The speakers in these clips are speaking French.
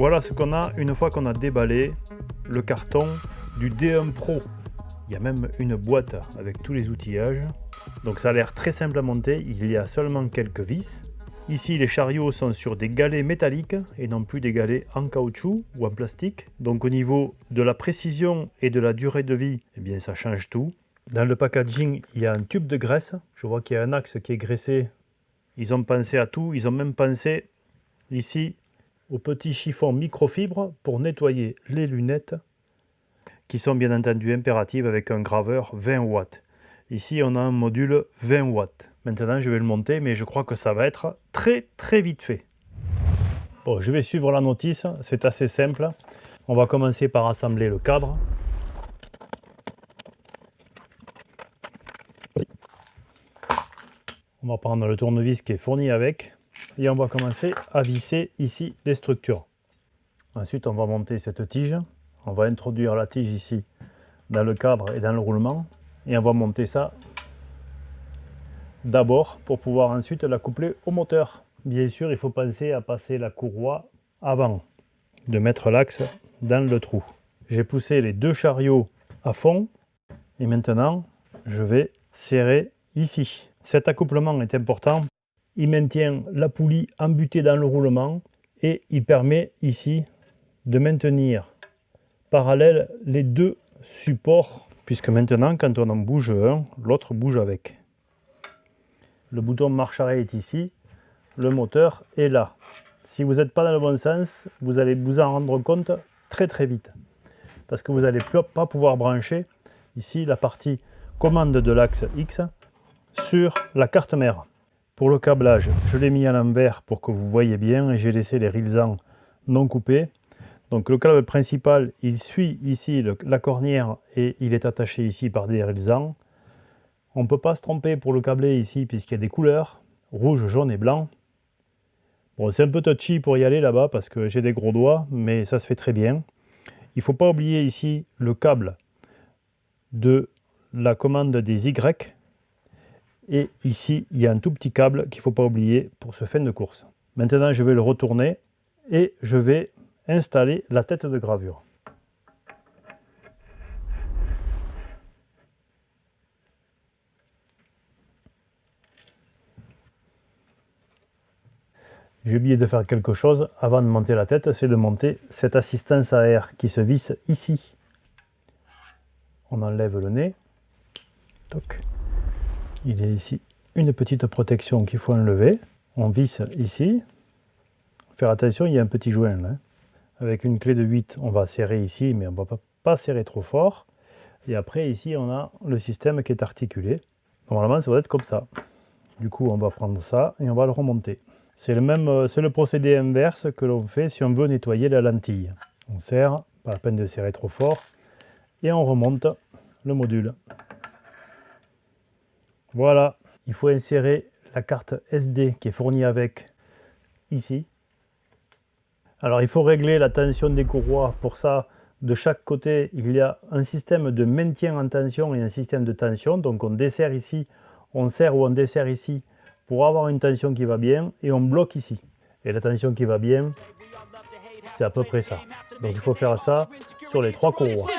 Voilà ce qu'on a une fois qu'on a déballé le carton du D1 Pro. Il y a même une boîte avec tous les outillages. Donc ça a l'air très simple à monter, il y a seulement quelques vis. Ici les chariots sont sur des galets métalliques et non plus des galets en caoutchouc ou en plastique. Donc au niveau de la précision et de la durée de vie, eh bien ça change tout. Dans le packaging, il y a un tube de graisse. Je vois qu'il y a un axe qui est graissé. Ils ont pensé à tout, ils ont même pensé ici au petit chiffon microfibre pour nettoyer les lunettes qui sont bien entendu impératives avec un graveur 20 watts. Ici on a un module 20 watts. Maintenant je vais le monter mais je crois que ça va être très vite fait. Bon, je vais suivre la notice, c'est assez simple. On va commencer par assembler le cadre. On va prendre le tournevis qui est fourni avec et on va commencer à visser ici les structures. Ensuite on va monter cette tige. On va introduire la tige ici dans le cadre et dans le roulement et on va monter ça d'abord pour pouvoir ensuite la coupler au moteur. Bien sûr il faut penser à passer la courroie avant de mettre l'axe dans le trou. J'ai poussé les deux chariots à fond et maintenant je vais serrer ici. Cet accouplement est important, il maintient la poulie embutée dans le roulement et il permet ici de maintenir parallèle les deux supports, puisque maintenant quand on en bouge un, l'autre bouge avec. Le bouton marche arrêt est ici, le moteur est là. Si vous n'êtes pas dans le bon sens, vous allez vous en rendre compte très vite, parce que vous n'allez pas pouvoir brancher ici la partie commande de l'axe X sur la carte mère. Pour le câblage, je l'ai mis à l'envers pour que vous voyez bien et j'ai laissé les rylsans non coupés. Donc le câble principal, il suit ici la cornière et il est attaché ici par des rylsans. On ne peut pas se tromper pour le câbler ici puisqu'il y a des couleurs, rouge, jaune et blanc. Bon, c'est un peu touchy pour y aller là-bas parce que j'ai des gros doigts, mais ça se fait très bien. Il ne faut pas oublier ici le câble de la commande des Y. Et ici, il y a un tout petit câble qu'il ne faut pas oublier pour ce fin de course. Maintenant, je vais le retourner et je vais installer la tête de gravure. J'ai oublié de faire quelque chose avant de monter la tête, c'est de monter cette assistance à air qui se visse ici. On enlève le nez. Toc. Il y a ici une petite protection qu'il faut enlever. On visse ici. Faire attention, il y a un petit joint là. Avec une clé de 8, on va serrer ici, mais on ne va pas serrer trop fort. Et après, ici, on a le système qui est articulé. Normalement, ça va être comme ça. Du coup, on va prendre ça et on va le remonter. C'est le procédé inverse que l'on fait si on veut nettoyer la lentille. On serre, pas la peine de serrer trop fort, et on remonte le module. Voilà, il faut insérer la carte SD qui est fournie avec ici. Alors il faut régler la tension des courroies. Pour ça, de chaque côté, il y a un système de maintien en tension et un système de tension. Donc on desserre ici, on serre ou on desserre ici pour avoir une tension qui va bien et on bloque ici. Et la tension qui va bien, c'est à peu près ça. Donc il faut faire ça sur les trois courroies.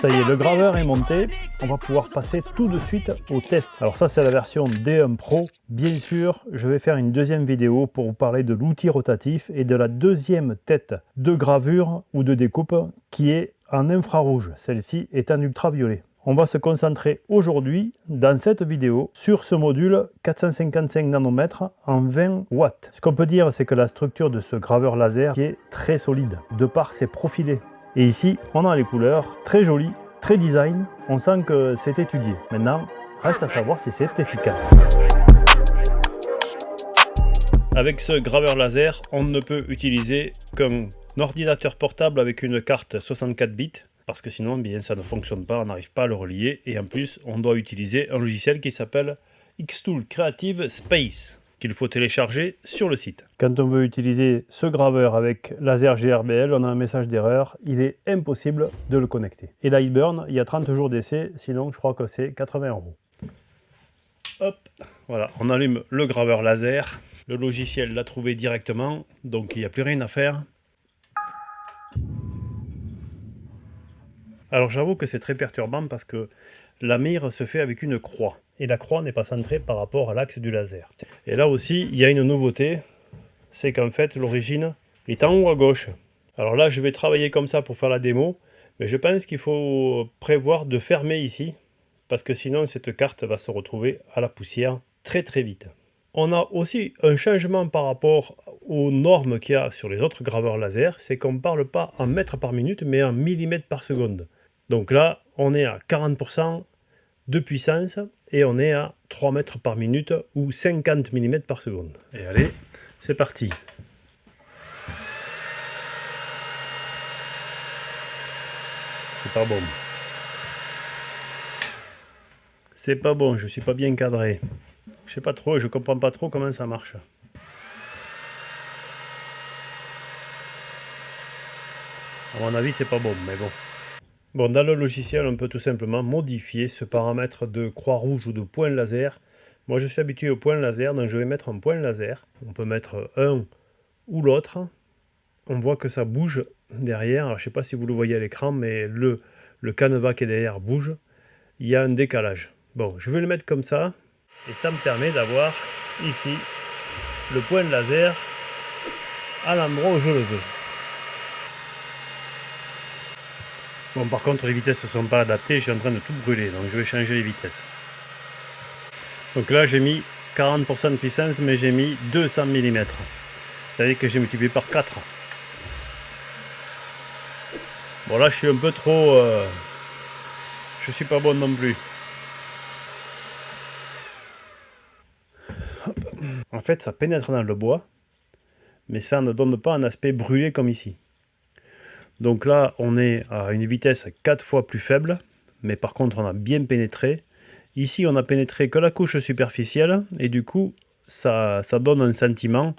Ça y est, le graveur est monté. On va pouvoir passer tout de suite au test. Alors ça, c'est la version D1 Pro. Bien sûr, je vais faire une deuxième vidéo pour vous parler de l'outil rotatif et de la deuxième tête de gravure ou de découpe qui est en infrarouge. Celle-ci est en ultraviolet. On va se concentrer aujourd'hui, dans cette vidéo, sur ce module 455 nanomètres en 20 watts. Ce qu'on peut dire, c'est que la structure de ce graveur laser est très solide, de par ses profilés. Et ici, on a les couleurs très jolies, très design. On sent que c'est étudié. Maintenant, reste à savoir si c'est efficace. Avec ce graveur laser, on ne peut utiliser qu'un ordinateur portable avec une carte 64 bits. parce que sinon bien, ça ne fonctionne pas, on n'arrive pas à le relier, et en plus on doit utiliser un logiciel qui s'appelle Xtool Creative Space, qu'il faut télécharger sur le site. Quand on veut utiliser ce graveur avec laser GRBL, on a un message d'erreur, il est impossible de le connecter. Et là il burn, il y a 30 jours d'essai, sinon je crois que c'est 80 €. Hop, voilà, on allume le graveur laser, le logiciel l'a trouvé directement, donc il n'y a plus rien à faire. Alors j'avoue que c'est très perturbant parce que la mire se fait avec une croix. Et la croix n'est pas centrée par rapport à l'axe du laser. Et là aussi, il y a une nouveauté, c'est qu'en fait l'origine est en haut à gauche. Alors là, je vais travailler comme ça pour faire la démo, mais je pense qu'il faut prévoir de fermer ici, parce que sinon cette carte va se retrouver à la poussière très très vite. On a aussi un changement par rapport aux normes qu'il y a sur les autres graveurs laser, c'est qu'on ne parle pas en mètres par minute, mais en millimètres par seconde. Donc là, on est à 40% de puissance et on est à 3 mètres par minute ou 50 mm par seconde. Et allez, c'est parti. C'est pas bon. C'est pas bon, je suis pas bien cadré. Je sais pas trop, je comprends pas trop comment ça marche. À mon avis, c'est pas bon, mais bon. Bon, dans le logiciel, on peut tout simplement modifier ce paramètre de croix rouge ou de point laser. Moi, je suis habitué au point laser, donc je vais mettre un point laser. On peut mettre un ou l'autre. On voit que ça bouge derrière. Alors, je ne sais pas si vous le voyez à l'écran, mais le canevas qui est derrière bouge. Il y a un décalage. Bon, je vais le mettre comme ça. Et ça me permet d'avoir ici le point laser à l'endroit où je le veux. Bon, par contre, les vitesses ne sont pas adaptées, je suis en train de tout brûler, donc je vais changer les vitesses. Donc là, j'ai mis 40% de puissance, mais j'ai mis 200 mm. C'est-à-dire que j'ai multiplié par 4. Bon, là, je suis un peu trop... je suis pas bon non plus. Hop. En fait, ça pénètre dans le bois, mais ça ne donne pas un aspect brûlé comme ici. Donc là, on est à une vitesse 4 fois plus faible, mais par contre, on a bien pénétré. Ici, on n'a pénétré que la couche superficielle, et du coup, ça donne un sentiment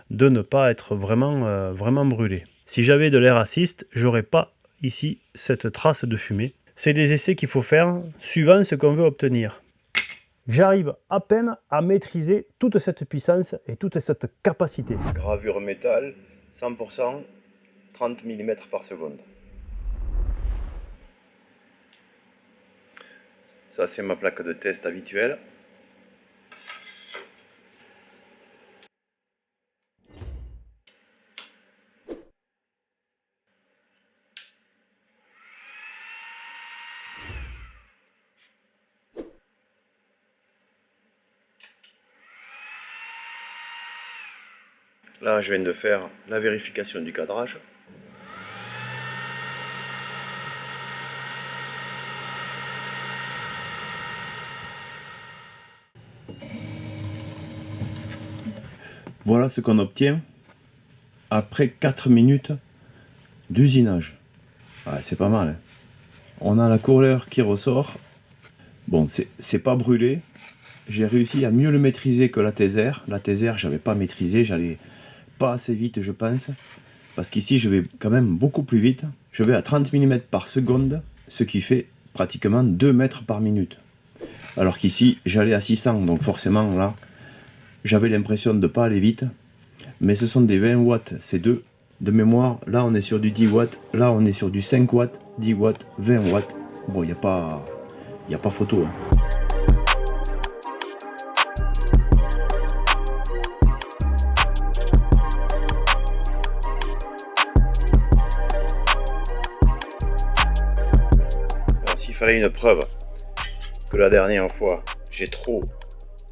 de ne pas être vraiment brûlé. Si j'avais de l'air assist, j'aurais pas ici cette trace de fumée. C'est des essais qu'il faut faire suivant ce qu'on veut obtenir. J'arrive à peine à maîtriser toute cette puissance et toute cette capacité. Gravure métal, 100%, 30 mm par seconde. Ça, c'est ma plaque de test habituelle. Là, je viens de faire la vérification du cadrage. Voilà ce qu'on obtient après 4 minutes d'usinage. Ouais, c'est pas mal. Hein. On a la couleur qui ressort. Bon, c'est pas brûlé. J'ai réussi à mieux le maîtriser que la Taser. La Taser, j'avais pas maîtrisé, j'allais pas assez vite, je pense. Parce qu'ici, je vais quand même beaucoup plus vite. Je vais à 30 mm par seconde, ce qui fait pratiquement 2 mètres par minute. Alors qu'ici, j'allais à 600, donc forcément, là, j'avais l'impression de ne pas aller vite. Mais ce sont des 20 watts, ces deux de mémoire. Là, on est sur du 10 watts. Là, on est sur du 5 watts, 10 watts, 20 watts. Bon, il n'y a pas photo. Hein. Alors, s'il fallait une preuve que la dernière fois, j'ai trop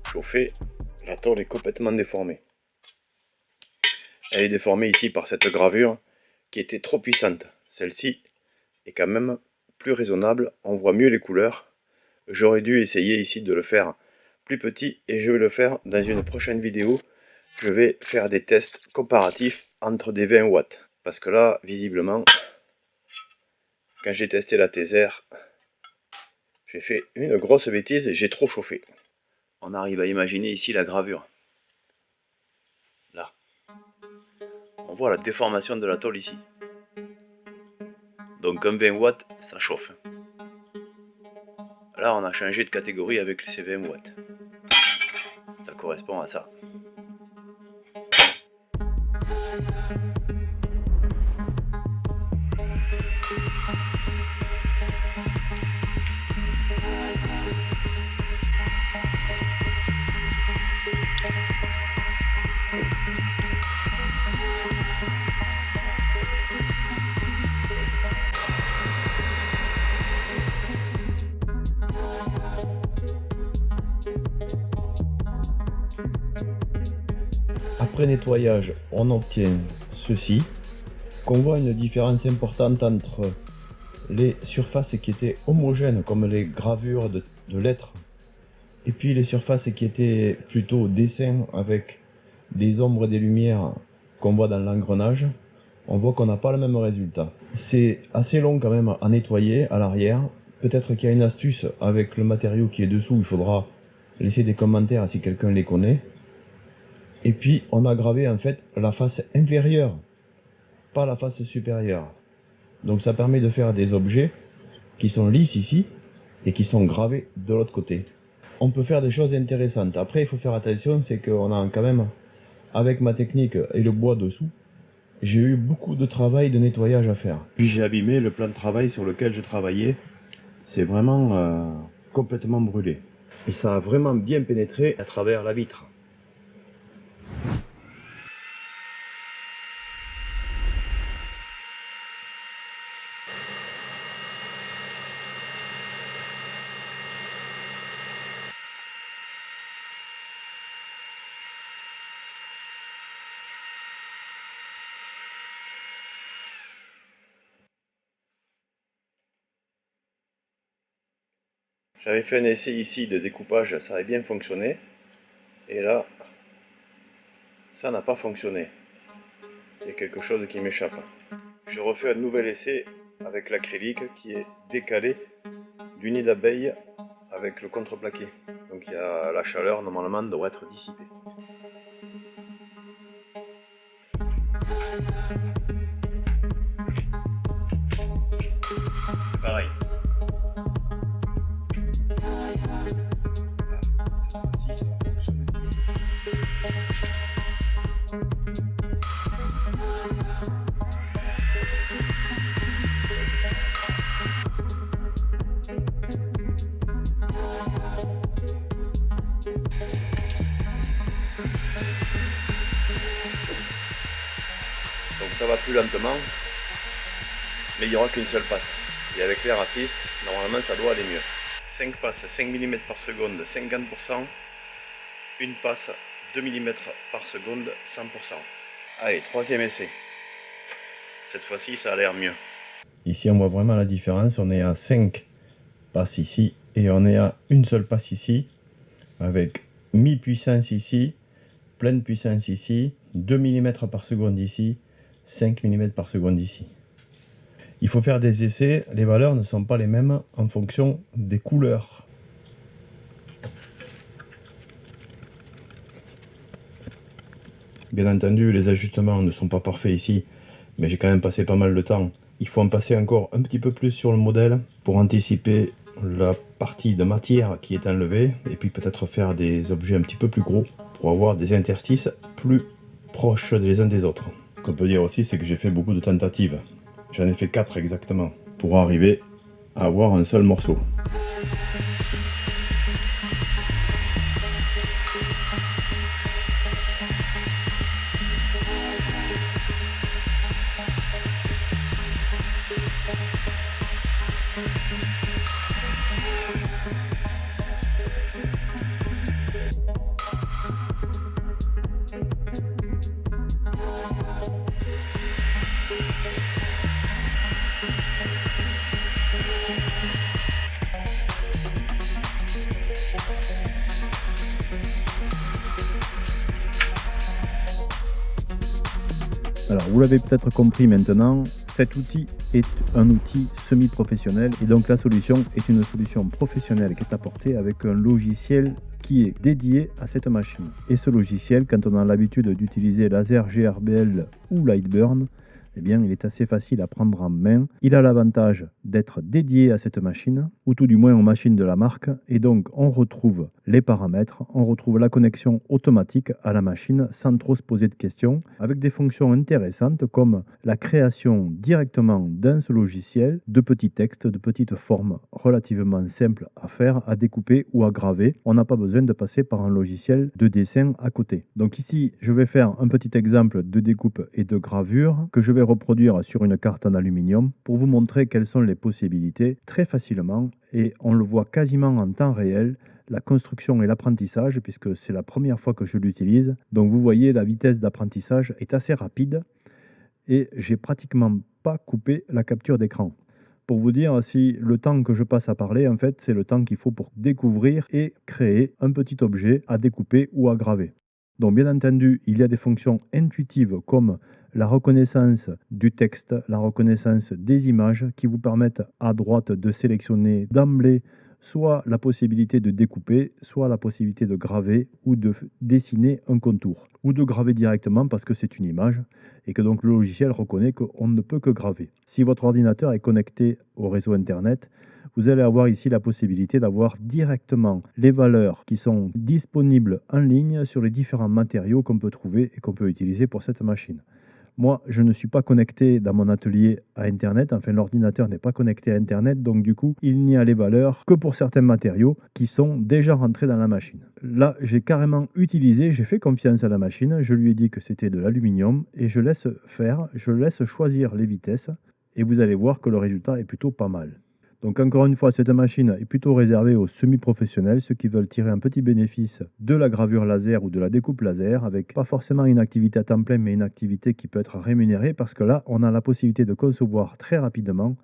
chauffé, la tôle est complètement déformée. Elle est déformée ici par cette gravure qui était trop puissante. Celle-ci est quand même plus raisonnable, on voit mieux les couleurs. J'aurais dû essayer ici de le faire plus petit et je vais le faire dans une prochaine vidéo. Je vais faire des tests comparatifs entre des 20 watts. Parce que là, visiblement, Quand j'ai testé la Tayser, j'ai fait une grosse bêtise, j'ai trop chauffé. On arrive à imaginer ici la gravure. Là. On voit la déformation de la tôle ici. Donc un 20 watts, ça chauffe. Là, on a changé de catégorie avec ces 20 watts. Ça correspond à ça. Après nettoyage, on obtient ceci. Qu'on voit une différence importante entre les surfaces qui étaient homogènes, comme les gravures de lettres, et puis les surfaces qui étaient plutôt dessins avec des ombres et des lumières qu'on voit dans l'engrenage. On voit qu'on n'a pas le même résultat. C'est assez long quand même à nettoyer à l'arrière. Peut-être qu'il y a une astuce avec le matériau qui est dessous, il faudra laisser des commentaires si quelqu'un les connaît. Et puis on a gravé en fait la face inférieure, pas la face supérieure. Donc ça permet de faire des objets qui sont lisses ici et qui sont gravés de l'autre côté. On peut faire des choses intéressantes. Après il faut faire attention, c'est qu'on a quand même, avec ma technique et le bois dessous, j'ai eu beaucoup de travail de nettoyage à faire. Puis j'ai abîmé le plan de travail sur lequel je travaillais. C'est vraiment complètement brûlé. Et ça a vraiment bien pénétré à travers la vitre. J'avais fait un essai ici de découpage, ça avait bien fonctionné. Et là, ça n'a pas fonctionné. Il y a quelque chose qui m'échappe. Je refais un nouvel essai avec l'acrylique qui est décalé du nid d'abeille avec le contreplaqué. Donc il y a la chaleur normalement doit être dissipée. C'est pareil. Cette fois-ci, ça va fonctionner. Donc ça va plus lentement, mais il n'y aura qu'une seule passe. Et avec l'air assist, normalement ça doit aller mieux. 5 passes, 5 mm par seconde, 50%. Une passe, 2 mm par seconde, 100%. Allez, troisième essai. Cette fois-ci, ça a l'air mieux. Ici, on voit vraiment la différence. On est à 5 passes ici et on est à une seule passe ici, avec mi-puissance ici, pleine puissance ici, 2 mm par seconde ici, 5 mm par seconde ici. Il faut faire des essais, les valeurs ne sont pas les mêmes en fonction des couleurs. Bien entendu, les ajustements ne sont pas parfaits ici, mais j'ai quand même passé pas mal de temps. Il faut en passer encore un petit peu plus sur le modèle pour anticiper la partie de matière qui est enlevée et puis peut-être faire des objets un petit peu plus gros pour avoir des interstices plus proches les uns des autres. Ce qu'on peut dire aussi, c'est que j'ai fait beaucoup de tentatives. J'en ai fait 4 exactement pour arriver à avoir un seul morceau. Alors vous l'avez peut-être compris maintenant, Cet outil est un outil semi-professionnel et donc la solution est une solution professionnelle qui est apportée avec un logiciel qui est dédié à cette machine. Et ce logiciel, quand on a l'habitude d'utiliser Laser GRBL ou Lightburn, eh bien, il est assez facile à prendre en main. Il a l'avantage d'être dédié à cette machine, ou tout du moins aux machines de la marque, et donc on retrouve les paramètres, on retrouve la connexion automatique à la machine sans trop se poser de questions, avec des fonctions intéressantes comme la création directement dans ce logiciel de petits textes, de petites formes relativement simples à faire, à découper ou à graver. On n'a pas besoin de passer par un logiciel de dessin à côté. Donc ici, je vais faire un petit exemple de découpe et de gravure que je vais reproduire sur une carte en aluminium pour vous montrer quelles sont les possibilités très facilement, et on le voit quasiment en temps réel, la construction et l'apprentissage, puisque c'est la première fois que je l'utilise. Donc vous voyez, la vitesse d'apprentissage est assez rapide et j'ai pratiquement pas coupé la capture d'écran. Pour vous dire, si le temps que je passe à parler, en fait, c'est le temps qu'il faut pour découvrir et créer un petit objet à découper ou à graver. Donc bien entendu, il y a des fonctions intuitives comme la reconnaissance du texte, la reconnaissance des images qui vous permettent à droite de sélectionner d'emblée soit la possibilité de découper, soit la possibilité de graver ou de dessiner un contour, ou de graver directement parce que c'est une image et que donc le logiciel reconnaît qu'on ne peut que graver. Si votre ordinateur est connecté au réseau Internet, vous allez avoir ici la possibilité d'avoir directement les valeurs qui sont disponibles en ligne sur les différents matériaux qu'on peut trouver et qu'on peut utiliser pour cette machine. Moi, je ne suis pas connecté dans mon atelier à Internet, enfin l'ordinateur n'est pas connecté à Internet, donc du coup, il n'y a les valeurs que pour certains matériaux qui sont déjà rentrés dans la machine. Là, j'ai carrément utilisé, j'ai fait confiance à la machine, je lui ai dit que c'était de l'aluminium et je laisse faire, je laisse choisir les vitesses et vous allez voir que le résultat est plutôt pas mal. Donc encore une fois, cette machine est plutôt réservée aux semi-professionnels, ceux qui veulent tirer un petit bénéfice de la gravure laser ou de la découpe laser, avec pas forcément une activité à temps plein, mais une activité qui peut être rémunérée, parce que là, on a la possibilité de concevoir très rapidement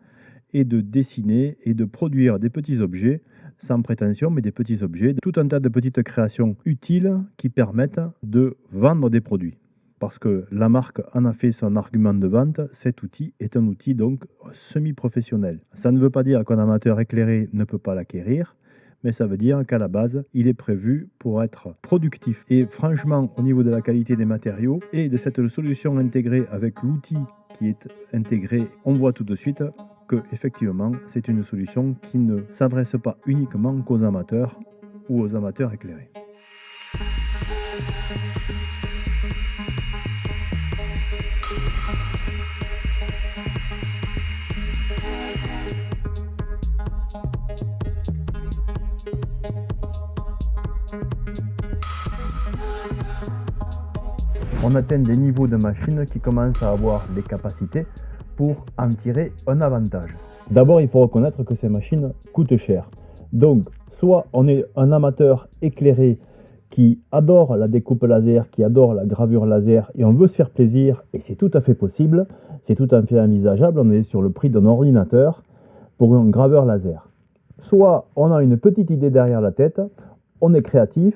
et de dessiner et de produire des petits objets, sans prétention, mais des petits objets, tout un tas de petites créations utiles qui permettent de vendre des produits. Parce que la marque en a fait son argument de vente, cet outil est un outil donc semi-professionnel. Ça ne veut pas dire qu'un amateur éclairé ne peut pas l'acquérir, mais ça veut dire qu'à la base, il est prévu pour être productif. Et franchement, au niveau de la qualité des matériaux et de cette solution intégrée avec l'outil qui est intégré, on voit tout de suite que effectivement, c'est une solution qui ne s'adresse pas uniquement qu'aux amateurs ou aux amateurs éclairés. On atteint des niveaux de machine qui commencent à avoir des capacités pour en tirer un avantage. D'abord, il faut reconnaître que ces machines coûtent cher. Donc, soit on est un amateur éclairé qui adore la découpe laser, qui adore la gravure laser et on veut se faire plaisir, et c'est tout à fait possible, c'est tout à fait envisageable, on est sur le prix d'un ordinateur pour un graveur laser. Soit on a une petite idée derrière la tête, on est créatif,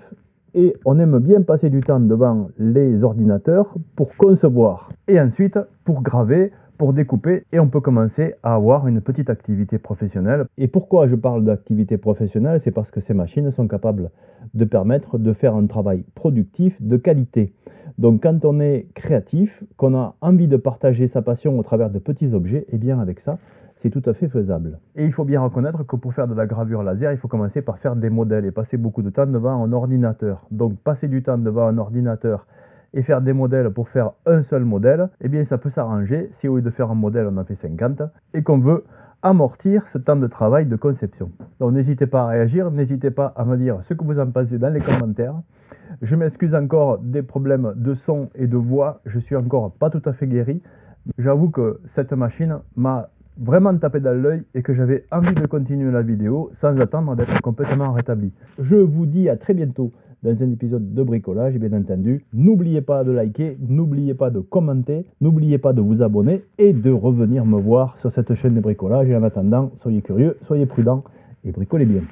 et on aime bien passer du temps devant les ordinateurs pour concevoir et ensuite pour graver, pour découper, et on peut commencer à avoir une petite activité professionnelle. Et pourquoi je parle d'activité professionnelle? C'est parce que ces machines sont capables de permettre de faire un travail productif de qualité. Donc quand on est créatif, qu'on a envie de partager sa passion au travers de petits objets, et bien avec ça, c'est tout à fait faisable. Et il faut bien reconnaître que pour faire de la gravure laser, il faut commencer par faire des modèles et passer beaucoup de temps devant un ordinateur. Donc passer du temps devant un ordinateur et faire des modèles pour faire un seul modèle, eh bien ça peut s'arranger si au lieu de faire un modèle, on en fait 50 et qu'on veut amortir ce temps de travail de conception. Donc n'hésitez pas à réagir, n'hésitez pas à me dire ce que vous en pensez dans les commentaires. Je m'excuse encore des problèmes de son et de voix, je suis encore pas tout à fait guéri. J'avoue que cette machine m'a vraiment tapé dans l'œil et que j'avais envie de continuer la vidéo sans attendre d'être complètement rétabli. Je vous dis à très bientôt dans un épisode de bricolage et bien entendu, n'oubliez pas de liker, n'oubliez pas de commenter, n'oubliez pas de vous abonner et de revenir me voir sur cette chaîne de bricolage. Et en attendant, soyez curieux, soyez prudents et bricolez bien.